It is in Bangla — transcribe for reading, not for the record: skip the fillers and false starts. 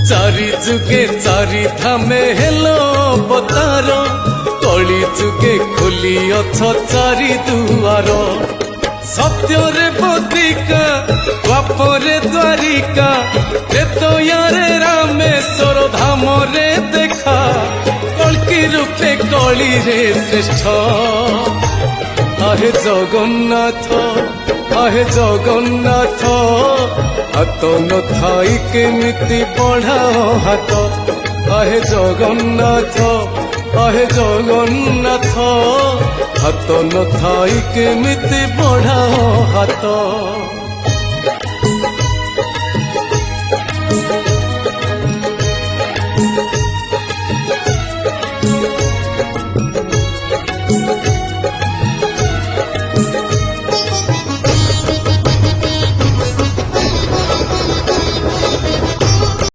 চারি যুগে চারি ধামে হেলো অবতার কলি যুগে খোলিଅଛ চারি দুয়ার সত্যরে বদিকা দ্বাপরে দ্বারিকা ত্রেতয়ারে রামেশ্বর ধামরে দেখা কল্কি রূপে কলিরে শ্রেষ্ঠ আহে জগন্নাথ আহে জগন্নাথ হাত নথাই কেমিতি বঢ়াও হাত আহে জগন্নাথ আহে জগন্নাথ হাত নথাই কেমিতি বঢ়াও হাত।